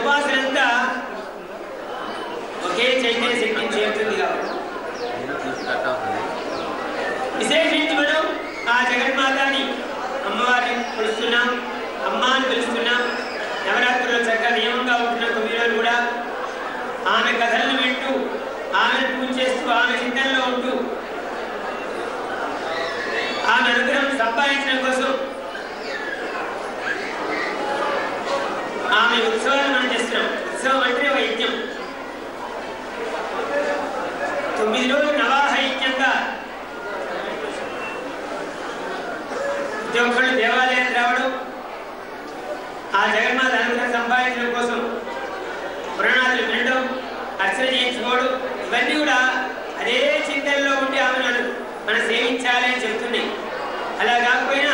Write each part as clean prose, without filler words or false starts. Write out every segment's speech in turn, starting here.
ఉపాసన అంతా ఒకే చైతన్య శక్తిని చేరుతుంది కాబట్టి విశేషించి మనం ఆ జగన్మాతని అమ్మవారిని పిలుస్తున్నాం, అమ్మ అని పిలుస్తున్నాం. నవరాత్రుల్లో చక్కగా నియమంగా ఉంటున్న 9 రోజులు కూడా ఆమె కథలను వింటూ, ఆమెను పూజ చేస్తూ, ఆమె చింతనలో ఉంటూ ఆమె అనుగ్రహం సంపాదించడం కోసం ఆమె ఉత్సవాలు మనం చేస్తున్నాం. ఉత్సవం అంటే ఒక యజ్ఞం. 9 రోజులు నవాహ యజ్ఞంగా ఒక్కళ్ళు దేవాలయానికి రావడం, ఆ జగన్మాత అనుగ్రహం సంపాదించడం కోసం పురాణాలు వినడం, అర్చన చేయించుకోవడం, ఇవన్నీ కూడా అదే చింతనలో ఉండి ఆమెను మనం సేవించాలి అని చెప్తున్నాయి. అలా కాకపోయినా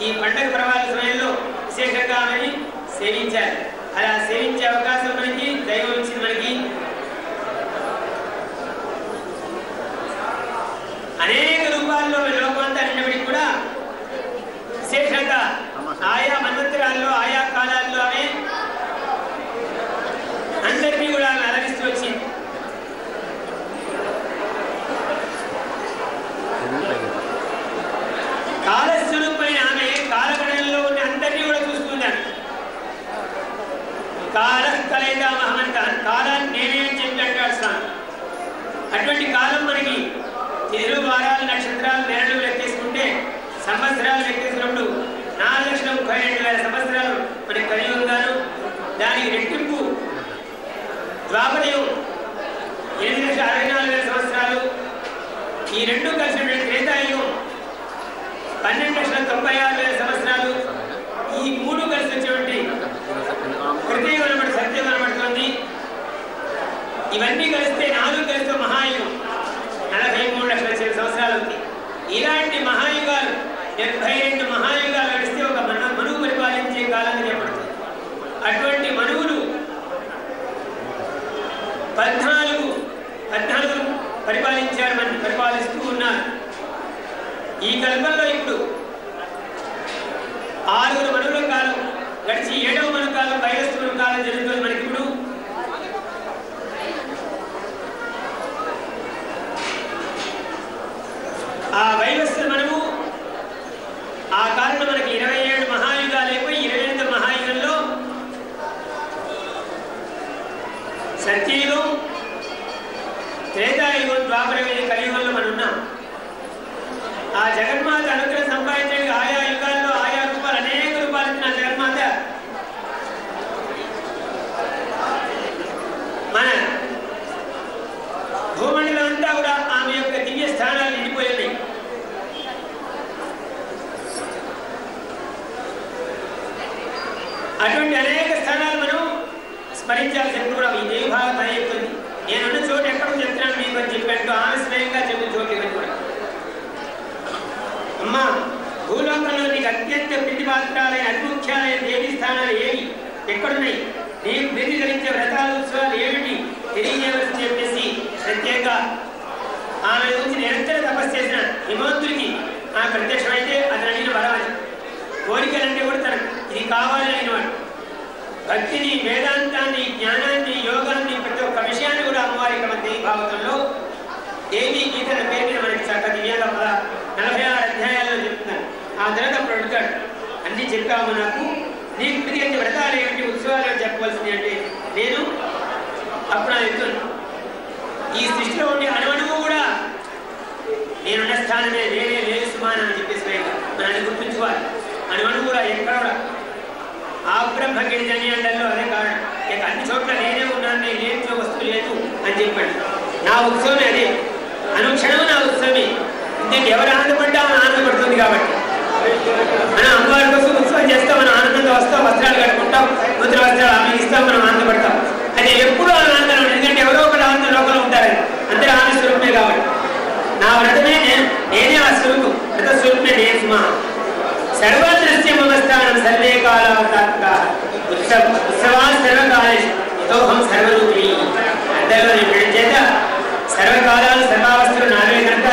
ఈ పండగ పర్వాల సమయంలో విశేషంగా ఆమెని సేవించాలి. అలా సేవించే అవకాశం మనకి దైవం ఇచ్చింది. మనకి అనేక రూపాల్లో లోకమంతా నిన్నబడికి కూడా విశేషంగా ఆయా మన్వంతరాల్లో, ఆయా కాలాల్లో ఆమె అందరినీ కూడా అలరిస్తూ వచ్చింది. కాలస్వరూపమైన ఆమె కాలగణంలో ఉన్న అందరినీ కూడా చూసుకున్నాను. కాల కలైదామహమంటాను, కాలాన్ని నేనే చెప్పి అంటాడు స్వామి. అటువంటి కాలం మనకి తిథులు, వారాలు, నక్షత్రాలు, నెలలు లెక్కేసుకుంటే సంవత్సరాలు లెక్కేసినప్పుడు 4,32,000 సంవత్సరాలు మనకి కలియుగాను, దానికి రెట్టింపు ద్వాపరయుగం 8,64,000 సంవత్సరాలు, ఈ రెండు కలిసి త్రేతాయుగం 12,96,000 సంవత్సరాలు, ఈ మూడు కలిసి వచ్చేటువంటి కృతయుగం అనమాట, సత్యుగం అనబడుతుంది. ఇవన్నీ కలిస్తే 4 కలిస్తే మహాయుగం 43,00,000 సంవత్సరాలు అవుతాయి. ఇలాంటి మహాయుగాలు 72 మహాయుగాలు నడిస్తే ఒక మనువు పరిపాలించే కాలంగా చెప్పబడుతుంది. అటువంటి మనువులు 14 పరిపాలించారు, మనం పరిపాలిస్తూ ఉన్నారు. ఈ కల్పంలో ఇప్పుడు 6 మనువుల కాలం గడిచి 7వ మను కాలం, వైరస్తు మను కాలం జరుగుతుంది. మనకి ఇప్పుడు ఆ వైవస్సు మనము ఆ కాలంలో మనకి 27 మహాయుగాలు అయిపోయి 28వ మహాయుగంలో సత్యయుగం, త్రేతాయుగం, ద్వాపరయుగం, కలియుగంలో మనం ఉన్నాం. ఆ జగన్మాత అనుగ్రహం సంపాదించడానికి ఆయా యుగాల్లో ఆయా రూపాలు, అనేక రూపాలు ఇచ్చిన జగన్మాత మన భూమండలం అంతా కూడా ఆమె యొక్క దివ్య స్థానాలు నిండిపోయి ఉన్నాయి. అటువంటి అనేక స్థానాలు మనం స్మరించాల్సిన కూడా ఈ దేవి భాగం అని చెప్తుంది. నేనున్న చోటు ఎక్కడో చెప్తున్నాను మీకు అని చెప్పాను, ఆమె స్వయంగా చెప్పిన చోటు ఇవన్నీ కూడా. అమ్మా, భూలోకంలో నీకు అత్యంత ప్రీతిపాత్రాలైన అతిముఖ్యాలైన దేవీ స్థానాలు ఏవి, ఎక్కడున్నాయి, నీకు ప్రీతికరించే వ్రతాలు, ఉత్సవాలు ఏమిటి తెలియజేయవలసి చెప్పేసి ప్రత్యేక ఆమె గురించి నిరంతర తపస్సు చేసిన హిమవంతుడికి ఆమె ప్రత్యక్షమైతే అతను అడిగిన వరమని, కోరికలంటే కూడా తనకు ఇది కావాలని అయినవాడు. భక్తిని, వేదాంతాన్ని, జ్ఞానాన్ని, యోగాన్ని, ప్రతి ఒక్క విషయాన్ని కూడా అమ్మవారి దేవి భాగవతంలో దేవి గీతల పేరు మీద మనకి చక్కగా దివ్యంగా 46 అధ్యాయాల్లో చెప్తున్నారు. ఆ తర్వాత అప్పుడు అడుగుతాడు, అన్ని చెప్పాము, నాకు నీకు ప్రీతికరించే వ్రతాలు ఏమిటి, ఉత్సవాలు చెప్పవలసింది అంటే నేను అప్పుడు చెప్తున్నాను, ఈ సృష్టిలో ఉండే అణువణువు కూడా నేనున్న స్థానమే, నేనే లేదు సుమాన్ అని చెప్పేసి మనల్ని గుర్తుంచుకోవాలి. అణువణువు కూడా ఎక్కడ కూడా ఆ బ్రహ్మ గిరిజన్యంలో అదే కారణం. ఇక అన్ని చోట్ల నేనే ఉన్నాను, నేను లేని వస్తువు లేదు అని చెప్పాడు. నా ఉత్సవమే అదే, అనుక్షణము నా ఉత్సవమే. ఇందుకు ఎవరు ఆనందపడ్డా మనం ఆనందపడుతుంది కాబట్టి మనం అమ్మవారి కోసం ఉత్సవం చేస్తాం, మనం ఆనందంగా వస్తాం, వస్త్రాలు కట్టుకుంటాం, నూతన వస్త్రాలు ఆమె ఇస్తాం, మనం ఆనందపడతాం. అది ఎప్పుడూ ఆనందం, ఎందుకంటే ఎవరో ఒకరు ఆనందం లోపల ఉంటారని, అందరూ ఆనంద స్వరూపమే కాబట్టి. నా వ్రతమే నేనే ఆ స్వరూపం, వ్రత స్వరూపమే నేను సుమా. సర్వదృశ్య మమస్థానం సర్వే కాలావతాత్మక ఉత్సవా సర్వకాలేషు యతోహం సర్వరూపిణి. అందరిలో నేను చేత సర్వకాలాలు సర్వావస్థలు నావే కనుక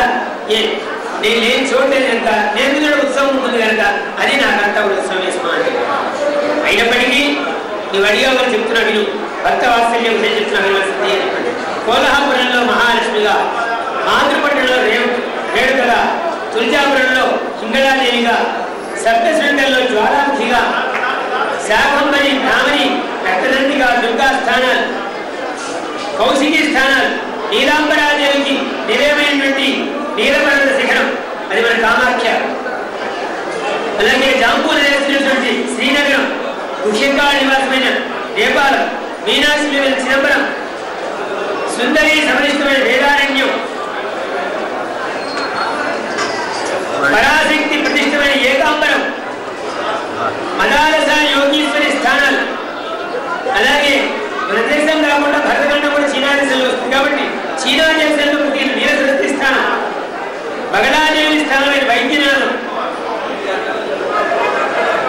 నేను లేని చోటే కనుక నేను ఉత్సవం ఉంది కనుక అది నాకంతా ఉత్సవం వేసుకున్నాను. అయినప్పటికీ నువ్వు అడిగావని చెప్తున్నా విను, భక్త వాత్సల్యం విషయం చెప్తున్నా వినవలసింది అని చెప్పండి. కోల్హాపురంలో మహాలక్ష్మిగా, ఆంధ్రపట్నంలో రేణుకగా, తులజాపురంలో హింగళాదేవిగా, సప్తశృంగంలో జ్వాలాముఖిగా, శాకంబరి బ్రాహ్మణి రక్తనందిగా దుర్గా స్థానాలు, కౌశికి స్థానాలు, నీలాంబరాదేవికి నిలయమైనటువంటి నీలపర్వత శిఖరం అది మన కామాఖ్య. అలాగే జాంబూనటువంటి శ్రీనగరం, కుషికా నివాసమైన నేపాలం, మీనాక్షి చిదంబరం, సుందరి సమరిష్టమైన వేదారణ్యం, పరాశక్తి ప్రతిష్టమైన ఏకాంబరం, మదాలస యోగీశ్వరి స్థానాలు. అలాగే మన దేశం కాకుండా భరతఖండం కూడా చీనా దేశంలో వస్తుంది కాబట్టి చీనా దేశంలో నీల సరస్వతి స్థానం, బగలాదేవి స్థానమైన వైద్యనాథం,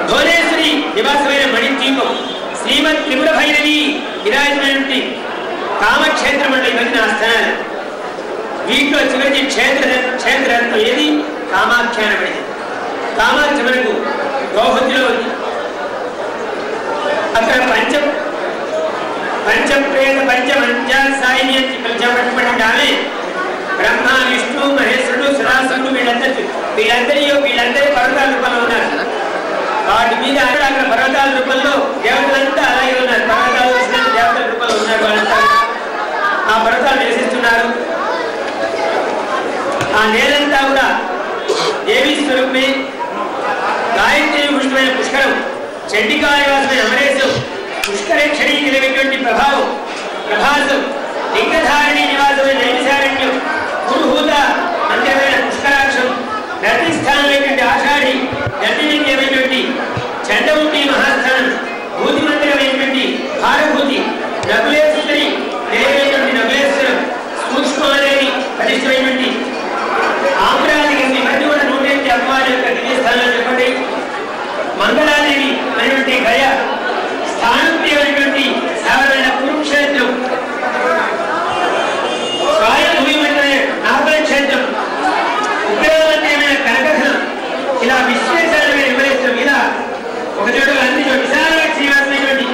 భువనేశ్వరి నివాసమైన మణిద్వీపం, శ్రీమద్ త్రిపుర భైరవి విరాజమైనటువంటి కామక్షేత్రం అంటే ఇవన్నీ నా స్థానాలు. వీటిలో చివరికి క్షేత్రరత్నం ఏది? కామాఖ్య అనబడింది. కామాఖ్య మనకు గౌహతిలో ఉంది. అక్కడ పంచప్రేత పంచమంచాల సాయిని అని పిలిచబడినటువంటి ఆమె బ్రహ్మ, విష్ణు, మహేశ్వరుడు, సదాశివుడు వీళ్ళందరి పర్వతాల రూపంలో ఉన్నారు. వాటి మీద అక్కడ పర్వతాల రూపంలో దేవతలంతా అలాగే ఉన్నారు. పర్వతాలు వేసినట్టు దేవతల రూపంలో ఉన్నారు. వాళ్ళంతా ఆ పర్వతాలు నివసిస్తున్నారు. ఆ నేలంతా కూడా దేవీ స్వరూపమే. గాయత్రి పుష్పమైన పుష్కరం, చండికానివాసమైన అమరేశం, పుష్కరేక్షణి నిలవేటువంటి ప్రభాసం, లింగధారిణి నివాసమైన నైమిసారణ్యం, పురుహూత మందిరమైన పుష్కరాక్షం, నది స్థానమైనటువంటి ఆషాఢి, నదిలింగమైనటువంటి చండముండి మహాస్థానం, భూతి మందిరమైనటువంటి భారభూతి, నకులేశ్వరి నిలవేటువంటి నకులేశ్వరం, సూక్ష్మాదేవి ప్రతిష్టమైనటువంటి ఆంధ్రాదేవి, ఇవన్నీ కూడా 108 అమ్మవారి యొక్క దివ్యస్థానాలు చెప్పండి. మంగళాదేవి అనేటువంటి గయ, స్థానప్రియమైనటువంటి సాధారణ కురుక్షేత్రం, స్వాయభూమిమైన నాగల క్షేత్రం, ఉగ్రవంతమైన కనకధనం, ఇలా విశ్వేశ్వరమైన విమలేశ్వరం, ఇలా ఒక చోట అన్ని విశాల శ్రీవాసమైనటువంటి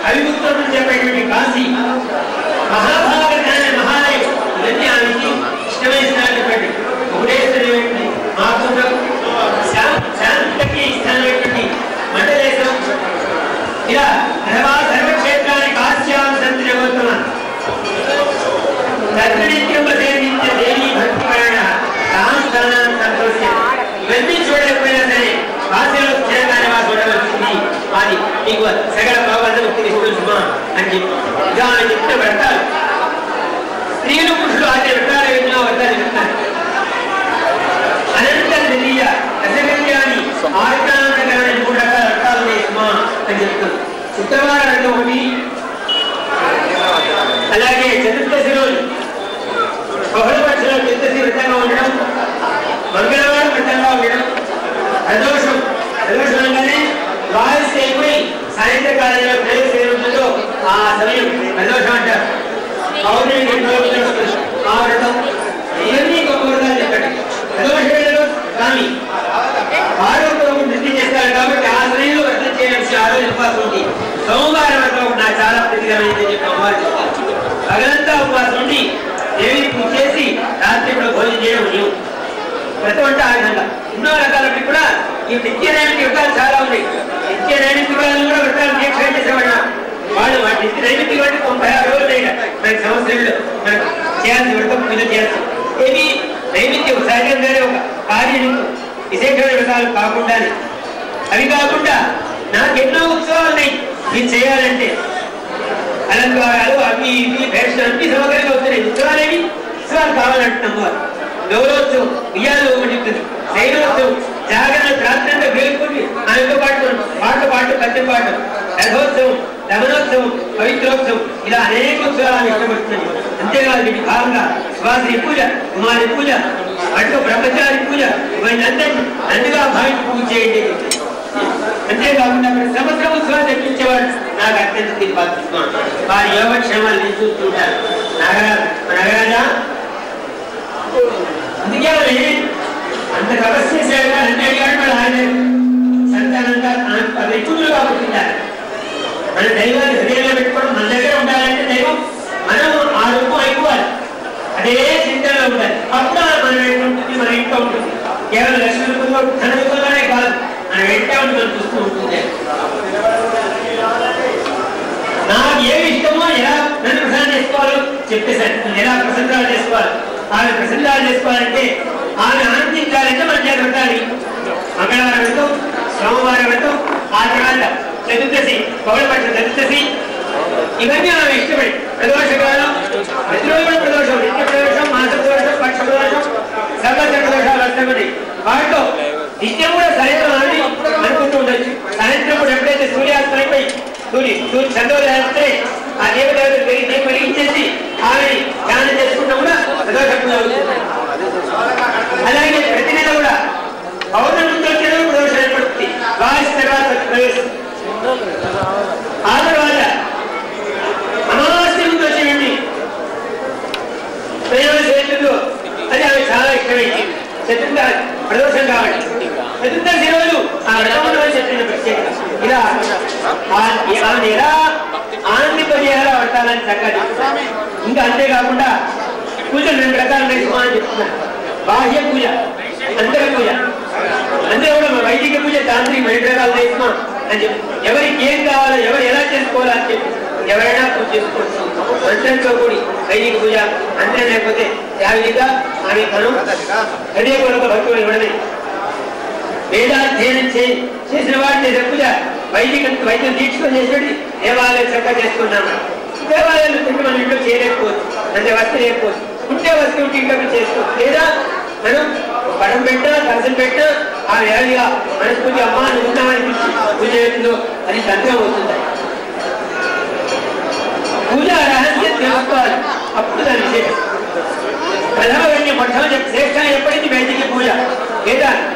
అవిముక్తం చెప్పేటువంటి కాశీ, మహాభాగజ్ఞాన మహాలయం, ఇవన్నీ ఆమెకి ఇష్టమైన స్థానం చెప్పండి. ఒకటేశ్వరమైనటువంటి మాతృకం, శాంతకి స్థానమైనటువంటి మండలేశం, ఇలా సర్వక్షేత్రాన్ని కాశ్యాం సంతిరగోత్తమ తద్నిత్యం సేవించే దేవీ భక్తిపరాయణ తాంస్థానం సంతోషం. ఇవన్నీ చూడలేకపోయినా సరే కాశీలో క్షేత్రాన్ని వారు చూడవలసింది. అది మీకు సగల భావాలను తెలుసుమా అని చెప్పి ఇలా అని చెప్తే పెడతారు. స్త్రీలు పురుషులు అదే పెట్టాలి, ఎన్నో వర్తాలు చెప్తారు. అనంత దిలీయ రసకల్యాణి ఆర్గానందకరణ 3 రకాల రకాలు వేసుమా అని చెప్తారు. శుక్రవారం ఒకటి, అలాగే చతుర్దశి రోజు బహుళపక్షలో చతుర్దశి వ్రతంగా ఉండడం, మంగళవారం వ్రతంగా ఉండడం, ప్రదోషం అనగానే వాయిస్ అయిపోయి సాయంత్రకాలంలో ప్రవేశంలో ఆ సమయం ప్రదోషం అంటారు. పౌర్ణమి ఆ వ్రతం ఇవన్నీ గొప్ప వ్రతాలు చెప్పండి. ప్రదోష వేళలో స్వామి ఆరోగ్యం వృద్ధి చేస్తారు కాబట్టి ఆ సమయంలో వ్రతం చేయవలసి ఆ రోజు ఉపవాసం ఉంది. సోమవారం వ్రతం నాకు చాలా ప్రతికరమైందని చెప్పి అమ్మవారు చెప్తారు. పగలంతా ఉపవాసం ఉండి దేవి పూజ చేసి రాత్రి కూడా భోజనం చేయడం నీవు వ్రతం అంటే ఆ విధంగా. ఎన్నో రకాలకి కూడా ఈ నిత్యనైమిక వ్రతాలు చాలా ఉన్నాయి. నిత్యనైమిక వ్రతాలను కూడా వ్రతాలు దీక్ష చేసేవాడు వాళ్ళు. వాటి నిత్యనైమిక వాటి 96 రోజులు అయినా మనకి సంవత్సరంలో మనకు చేయాల్సి వ్రతం పూజ చేయాల్సి ఏమి నైమిత్యం సహజంగానే ఒక కార్యం విశేషమైన వ్రతాలు కాకుండానే. అవి కాకుండా నాకు ఎన్నో ఉత్సవాలు ఉన్నాయి మీరు చేయాలంటే, అలంకారాలు అవి ఇవి భేష అన్ని సమగ్రంగా వస్తున్నాయి. ఉత్సవాలేవి ఉత్సవాలు కావాలంటున్నాం వారు. గౌరవోత్సవం ఉయ్యాలు ఒకటి ఉంటుంది, శైలోత్సవం జాగరణ రాత్రంగా వేడుకొని ఆయనతో పాటు పద్యం పాట, రథోత్సవం, రమణోత్సవం, పవిత్రోత్సవం, ఇలా అనేక ఉత్సవాలు ఇష్టపడుతున్నాయి. అంతేకాదు వీటి భాగంగా సువాసిని పూజ, కుమారి పూజ, అటు బ్రహ్మచారి పూజ, ఇవన్నీ అందరినీ నందుగా భావించి పూజ చేయండి. అంతేకాకుండా సంవత్సరం ఉత్సవాలు తెప్పించేవాడు నాకు అత్యంత తీర్పాస్తున్నాడు. వారి యోగక్షేమాలు నేను చూస్తుంటారు. నగరాజా అందుకే అంత తపస్సు చేశాడు. అన్ని అడిగాడు ఆయన సంతానంగా ఎక్కువగా పుట్టింటారు. మన దైవాన్ని హృదయంలో పెట్టుకోవడం, మన దగ్గర ఉండాలంటే దైవం మనం ఆ రూపం అయిపోవాలి, అదే చింతనలో ఉండాలి. అప్పుడు మనం ఏంటుంటుంది, మన ఇంట్లో ఉంటుంది. కేవలం లక్ష్మీ రూపంలో ధన రూపంలోనే కాదు, మనం వెంటనే ఉండి మనం చూస్తూ ఉంటుంది. నాకు ఏమి ఇష్టమో ఎలా నన్ను ప్రసన్నం చేసుకోవాలో చెప్పేశాను. నేను ఎలా ప్రసన్నాలు చేసుకోవాలి, ఆమె ప్రసన్నాలు చేసుకోవాలంటే ఆమె ఆనందించాలంటే మన చేత పెట్టాలి. మంగళవారం వెళ్తాం, సోమవారం వెళ్తాం, ఆ తర్వాత చతుర్దశి, పౌడపక్ష చతుర్దశి, ఇవన్నీ ఆమె ఇష్టపడి ప్రదోషకాలం, ప్రతిరోజు కూడా ప్రదోషం, నిత్య ప్రదోషం, మాస ప్రదోషం, పక్ష ప్రదోషం, సంవత్సర ప్రదోషాలు వస్తామని వాటిలో నిత్యం కూడా సాయంత్రం అని అనుకుంటూ ఉండొచ్చు. సాయంత్రం కూడా ఎప్పుడైతే సూర్యాస్తమైపోయి చంద్రోదయాస్తే ఆ దేవదేవతలు దీపం వెలిగించేసి ఆమెని ధ్యానం చేసుకుంటూ కూడా ప్రదోషం అవుతుంది. అలాగే ప్రతి నెల కూడా పౌర్ణమి వచ్చిన ప్రదోషం ఏర్పడుతుంది. వారి తర్వాత ప్రవేశం, ఆ తర్వాత అమావాస్య ముందు వచ్చేయండి ప్రయోజనం, అది ఆమె చాలా ఇష్టమైంది. చతుర్థ ప్రదోషం కాబట్టి చతుర్దశి రోజు ఆ వ్రతంలో చెప్పిన ప్రత్యేకత ఇలా ఆమె ఎలా ఆనందింపజేయాలో పడతానని చక్కగా. ఇంకా అంతేకాకుండా పూజలు 2 రకాలు నేర్చుకోవాలని చెప్తున్నారు. బాహ్య పూజ, అంతర పూజ. అందులో కూడా వైదిక పూజ, తాంత్రిక 2 రకాలు నేర్చుకోవాలి అని చెప్పి, ఎవరికి ఏం కావాలో ఎవరు ఎలా చేసుకోవాలని చెప్పి ఎవరైనా పూజ చేసుకోవచ్చు. మంత్రంతో కూడి వైదిక పూజ, మంత్రం లేకపోతే యావిధిగా ఆమె తను హృదయపూర్వక భక్తులు ఇవ్వడమే. వేదాధ్యయనం చేసిన వాడు చేసే పూజ వైద్యం దీక్షలు చేసేది దేవాలయం చక్కగా చేసుకున్నాము. దేవాలయాలు తింటే మనం ఇంట్లో చేయలేకపోవచ్చు, అంటే వస్తు లేకపోవచ్చు, ఉంటే వస్తు ఉంటే ఇంట్లో చేసుకోవచ్చు. లేదా మనం పడం పెట్టినా కలసం పెట్టినా ఆ వ్యాధిగా మనస్ఫూర్తి అమ్మ ఉన్నామని పూజ చేస్తుందో అది సందేహం అవుతుంది. పూజ రహస్యం తెలుసుకోవాలి, అప్పుడు దాని విశేషం. ప్రథమగణ్య మొట్టమొదటి శ్రేష్ట ఎప్పటికీ వైదిక పూజ,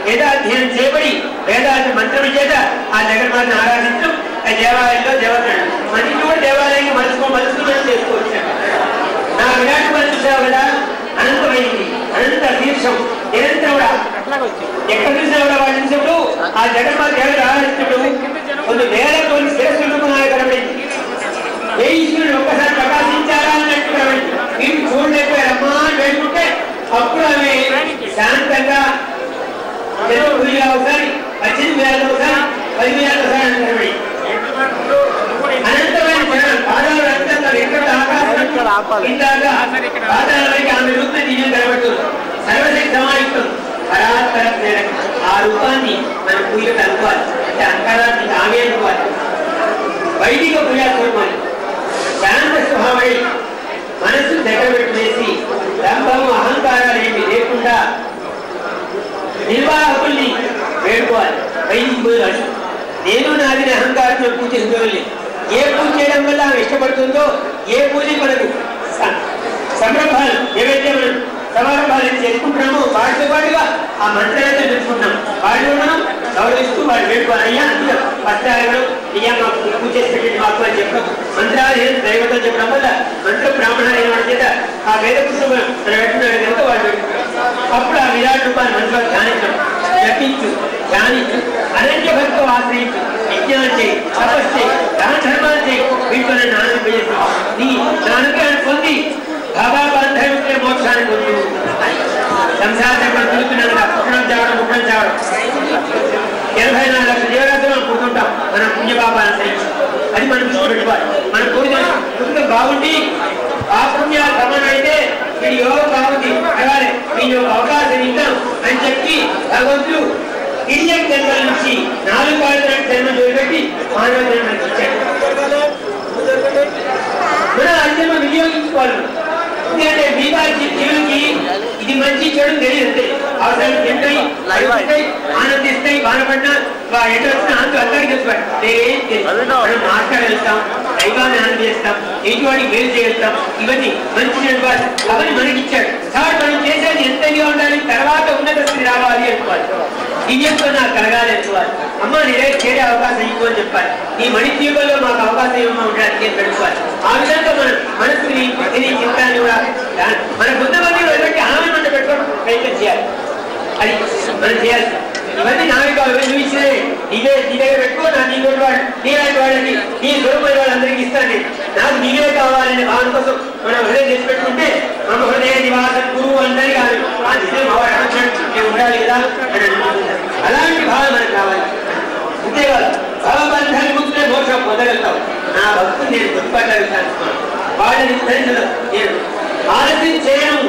వేదాధ్యయనం చేయబడి వేదాంత మంత్రం చేత ఆ జగన్మాతను ఆరాధించడం. ఆ దేవాలయంలో దేవతలు మన ఇంట్లో కూడా దేవాలయంగా మనసుకుని చేసుకోవచ్చు. నా విరాట్ చూసావు కదా, అనంతమైంది, అనంత తీర్థం, నిరంతరం కూడా ఎక్కడ చూసినా కూడా వాటించినప్పుడు ఆ జగన్మాత దేవత ఆరాధించినప్పుడు కొన్ని వేల కొన్ని శ్రేష్ఠులకు కనబడింది. ఏ ఈశ్వరుడు ఒక్కసారి ప్రకాశించారా అన్నట్టు కనబడింది. మీరు చూడలేకపోయారమ్మా అని వేసుకుంటే అప్పుడు ఆమె శాంతంగా పూజగా ఒకసారి, 18 వేల ఒకసారి, 10 వేల ఒకసారి కనబడి అనంతమైన జనం పాదాలు అంతంగా ఎక్కడ ఆకాశం ఇందాక పాదాలకి ఆమె రూపం దివ్యం కనబడుతుంది. సర్వశక్తి సమాయుక్తం పరాత్పర ప్రేరక. ఆ రూపాన్ని మనం పూజకు అనుకోవాలి, అంటే అంతరాన్ని ఆమె అనుకోవాలి. వైదిక పూజా స్వరూపాన్ని శాంత స్వభావై మనస్సు దగ్గర పెట్టేసి దంభము అహంకారాలు ఏమి లేకుండా నిర్వాహకుల్ని వేడుకోవాలి. వైదిక పూజలు నేను నాదిని అహంకారంతో పూజ చేసుకోవాలి. ఏ పూజ చేయడం వల్ల ఆమె ఇష్టపడుతుందో, ఏ పూజ మనకు సంరంభాలు ఏవైతే మనం సమారంభాలు చేసుకుంటున్నామో వాటితో పాటుగా ఆ మంత్రాలతో తెలుసుకుంటున్నాం. వాటిలో మనం గౌరవిస్తూ వాడు వేడుకోవాలి. అయ్యా అందులో వస్త్రాలు అయ్యా మాకు పూజ చేసి పెట్టండి మాకు అని చెప్పడం, మంత్రాలు దైవతం చెప్పడం వల్ల మంత్ర బ్రాహ్మణాలు వాడి చేత ఆ వేద పుస్తకం మన పెట్టుకున్న వాడు పెట్టుకుంటాం. అప్పుడు ఆ విరాట్ రూపాన్ని మనసులో ధ్యానించడం, జపించు, ధ్యానించు, అనంత భక్తితో ఆశ్రయించు, యజ్ఞాలు చేయి, తపస్సు చేయి, దాన ధర్మాలు చేయి. వీటితో నన్ను ఆనందింపజేస్తావు. నీ అనుగ్రహాన్ని పొంది బాబాబంధవితే మోక్షాన్ని పొందు. సంసారం తిరుగుతున్నాను పుట్టడం చావడం, పుట్టడం చావడం 84 లక్షల జీవరాశులు మనం పుడుతుంటాం. మనం పుణ్యపాపాలను సహించి అది మనం పెట్టుకోవాలి. మన పుస్తకం బాగుండి ఆ పుణ్యాలు సమానం అయితే వీడి యోగం బాగుంది అడగాలి, మీ యొక్క అవకాశం ఇద్దాం అని చెప్పి భగవంతుడు ఇండియన్ జన్మల నుంచి 4 కాళ్ళ జన్మ చూపెట్టి మానవ జన్మకి ఇచ్చాడు. మన అజన్మ వినియోగించుకోవాలి. ఎందుకంటే మిగతా జీవులకి ఇది మంచి చెడు తెలియదు. అవసరం తింటాయి, ఆనందిస్తాయి, బాధపడినా ఎటు వచ్చిన అందరికీ తెలుసు. మనం మాట్లాడగలుగుతాం, దైవాన్ని ఆనందిస్తాం, ఎటువంటి మేలు చేయగలుగుతాం. ఇవన్నీ మంచి చెడు అవన్నీ మనకి ఇచ్చాడు. కాబట్టి మనం చేసేది ఎంతగా ఉండాలి, తర్వాత ఉన్నత స్థితి రావాలి అనుకోవాలి. దివ్యంతో నాకు కలగాలి అనుకోవాలి. అమ్మ నేనే చేరే అవకాశం ఇవ్వు అని చెప్పాలి. నీ మణిద్వీపంలో మాకు అవకాశం ఏమో ఉండడానికి అని పెట్టుకోవాలి. ఆ విధంగా మనం మనసుని బుద్ధిని చిత్తాన్ని కూడా మన బుద్ధమంది బట్టి ఆనందం పెట్టుకోవడం ప్రయత్నం చేయాలి. అది మనం చేయాలి. ఇవన్నీ నావిక చూపించినే నీ దగ్గర పెట్టుకో, నీలాంటి వాళ్ళకి నీ స్వరూపమైన వాళ్ళందరికీ ఇస్తాను. నాకు నీవే కావాలనే భావన కోసం మనం హృదయం చేసి పెట్టుకుంటే మన హృదయ నివాసం గురువు అందరి కాదు ఉండాలి కదా అని అనుకుంటున్నారు. అలాంటి భావన మనకు కావాలి. అంతేకాదు భవబంధ విముక్తే మోక్షం పొందగలుగుతాం. నా భక్తులు నేను గుర్తుపట్టగలుగుతాను, వాళ్ళని నేను ఆలస్యం చేయను.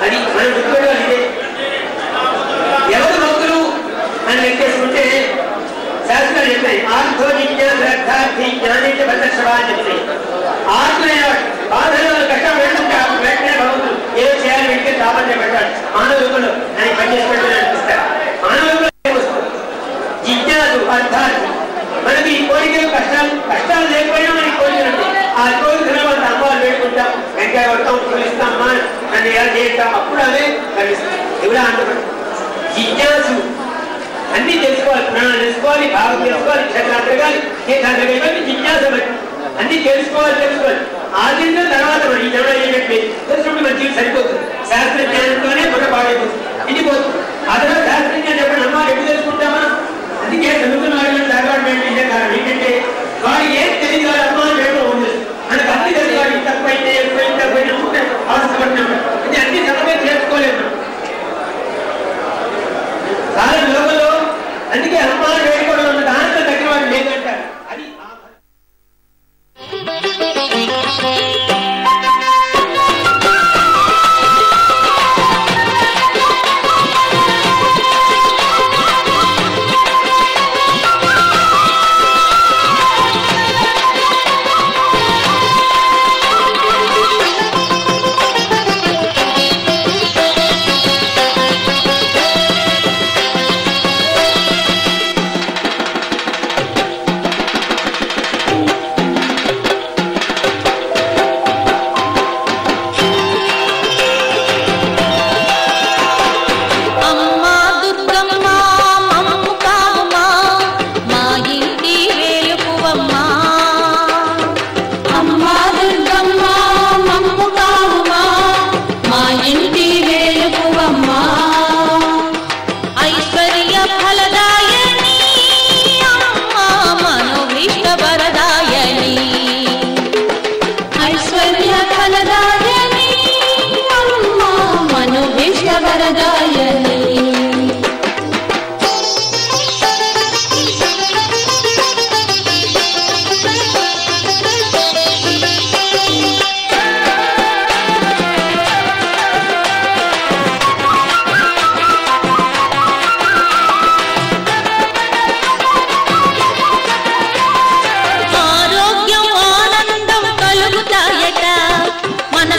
అది మనం గుర్తుపెట్టాలి. ఇదే ఎవరు భక్తులు అని లెక్కేసుకుంటే శాస్త్రాలు చెప్తాయి. ఆర్థో జిజ్ఞాసార్థార్థి జ్ఞానించ భద్రక్షవా అని చెప్తాయి. ఆత్మీయ బాధలో కష్టం పెడుతుంటే వెంటనే భగవంతుడు ఏదో చేయాలి, వెంటనే తాపత్రయం పెట్టాలి. మానవ రూపంలో అని పనిచేసి పెట్టాలని అనిపిస్తారు. మానవ రూపంలో ఏమొస్తుంది? జిజ్ఞాసు అర్థార్థి. మనకి ఈ కోరికలు కష్టాలు లేకపోయినా మనకి కోరికలు ఉంటాయి. ఆ కోరికలు అంత అమ్మాలు వేడుకుంటాం, వెంకాయ కొడతాం, తొలిస్తాం, అమ్మా నన్ను ఎలా చేస్తాం, అప్పుడు అవే కనిపిస్తాం. ఎవరా అంటున్నాడు జిజ్ఞాసు. అన్ని తెలుసుకోవాలి, పురాణాలు తెలుసుకోవాలి, భావం తెలుసుకోవాలి, క్షేత్రాంతరగాలి, తీర్థాంతరగాలి, జిజ్ఞాస అన్ని తెలుసుకోవాలి. ఆదిలో తర్వాత మనం ఈ జనం ఏంటంటే తెలుసుకుంటే మన జీవితం సరిపోతుంది. శాస్త్ర జ్ఞానంతోనే మన పాడైపోతుంది, ఇంటిపోతుంది. ఆ తర్వాత శాస్త్ర జ్ఞానం చెప్పండి అమ్మాలు ఎప్పుడు తెలుసుకుంటామా? అందుకే చదువుకున్న వాళ్ళు సాగడం ఇదే కారణం. ఏంటంటే వాడు ఏం తెలియదు, వాడు అమ్మాలు వేయడం ఉంది. మనకు అన్ని తెలియదు, వాడు తక్కువైతే ఎక్కువైతే అవసరపడినాడు. ఇది అన్ని సమయం చేసుకోలేము. చాలా లోకంలో అందుకే అమ్మాలు వేడుకోవడం ఉన్న దాంట్లో దగ్గర వాడు లేదంటారు. అది మన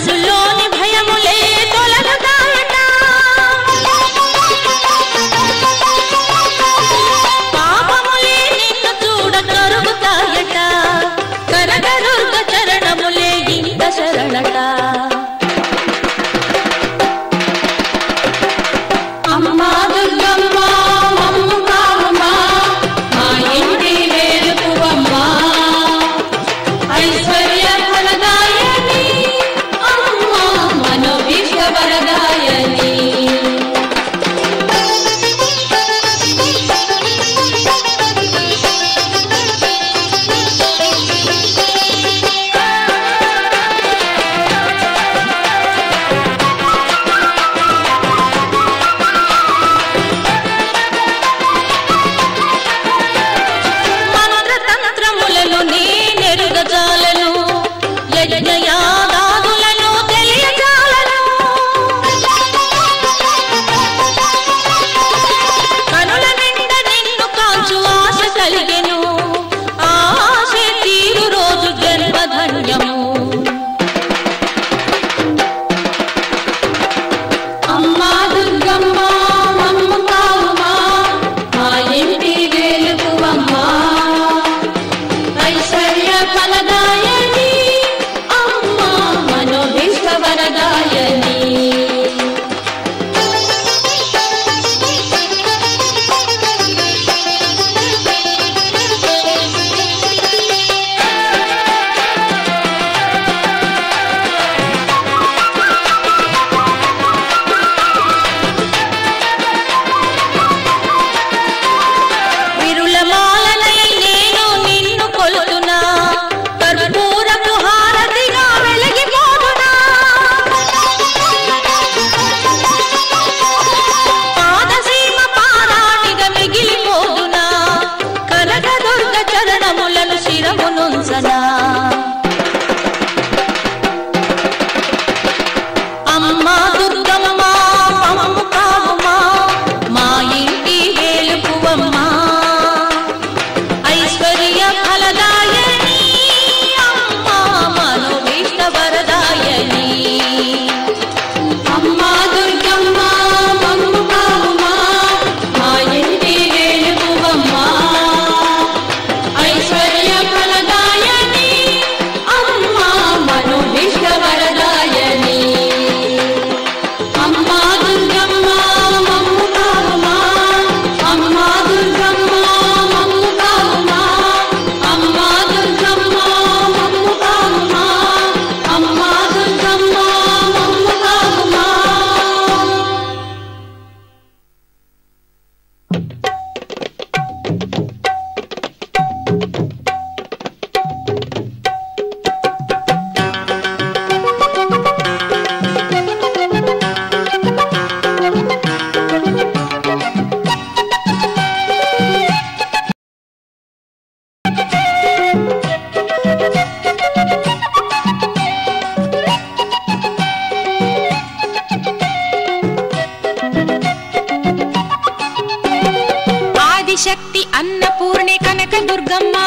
దుర్గమ్మ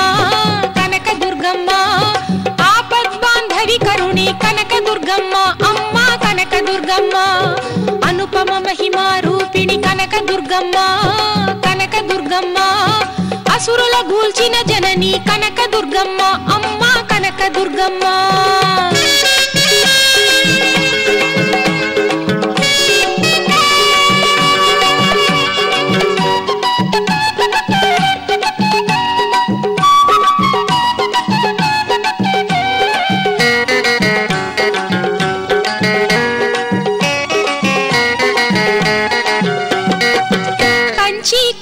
కనక దుర్గమ్మ ఆపద్బాంధవి కరుణి కనక దుర్గమ్మ అమ్మ కనక దుర్గమ్మ అనుపమ మహిమా రూపిణి కనక దుర్గమ్మ కనక దుర్గమ్మ అసురుల గూల్చిన జనని కనక దుర్గమ్మ అమ్మ కనక దుర్గమ్మ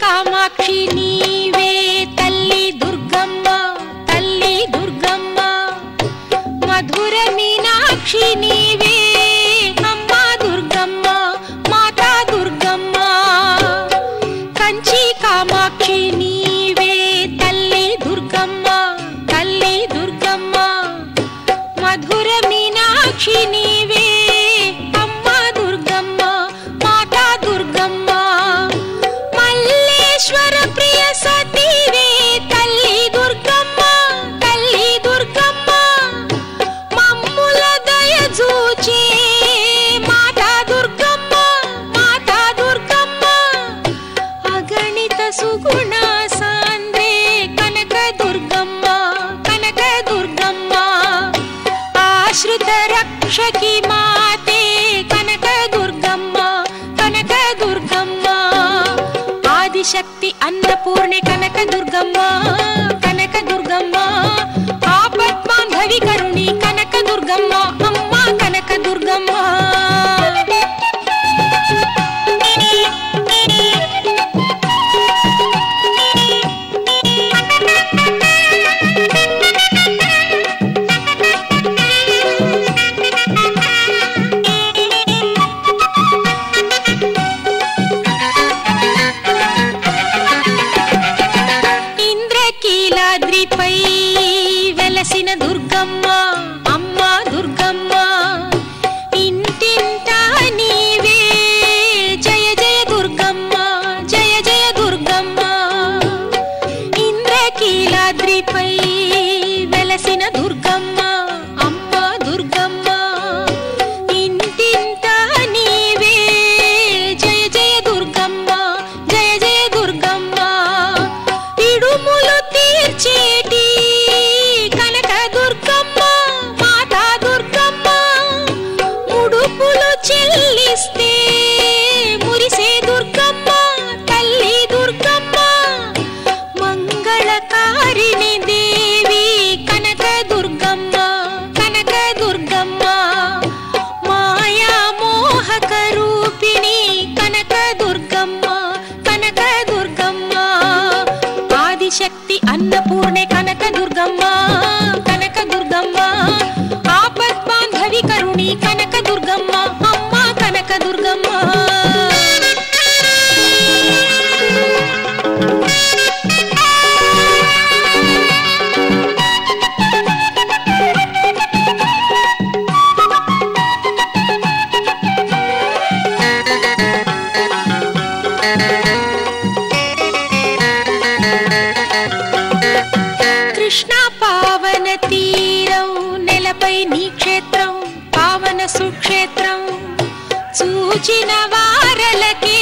కామాక్షి నీవే తల్లి దుర్గమ్మ మధుర మీనాక్షి నీవే అమ్మ దుర్గమ్మ మాతా దుర్గమ్మ కంచి కామాక్షి నీవే తల్లి దుర్గమ్మ మధుర మీనాక్షి నీవే అమ్మ దుర్గమ్మ మాతా దుర్గమ్మ మల్లేశ్వర ప్రియ సతీవే తల్లి దుర్గమ్మ మమ్ముల దయ చూచే మాతా దుర్గమ్మ అగణిత సుగుణ సాంద్రే కనక దుర్గమ్మ ఆశ్రిత రక్షకి మాతే కనక దుర్గమ్మ ఆదిశక్తి అన్నపూర్ణి కనక దుర్గమ్మ ఆపద్బాంధవి కరుణి కనక దుర్గమ్మ అమ్మ కనక దుర్గమ్మ ఇంద్రకీలాద్రిపై వెలసిన దుర్గమ్మ అమ్మ దుర్గమ్మ ఇంటింటా నీవే జయ జయ దుర్గమ్మ ఇంద్రకీలాద్రిపై వెలసిన దుర్గమ్మ అమ్మ దుర్గమ్మ ఇంటింటా నీవే జయ జయ దుర్గమ్మ ఇడుములు తీర్చేటి కనక దుర్గమ్మ మాతా దుర్గమ్మ ముడుపులు చెల్లిస్తే మురిసే దుర్గమ్మ తల్లి దుర్గమ్మ మంగళకారిణి దేవి కనక దుర్గమ్మ మాయా మోహక రూపిణి కనక దుర్గమ్మ ఆదిశక్తి అన్నపూర్ణే కనక దుర్గమ్మ ఆపద్బాంధవి కరుణి కనక దుర్గమ్మ అమ్మ కనక దుర్గమ్మ కృష్ణ పావన తీరం నెలపై నీ క్షేత్రం పావన సుక్షేత్రం చూచిన వారలకే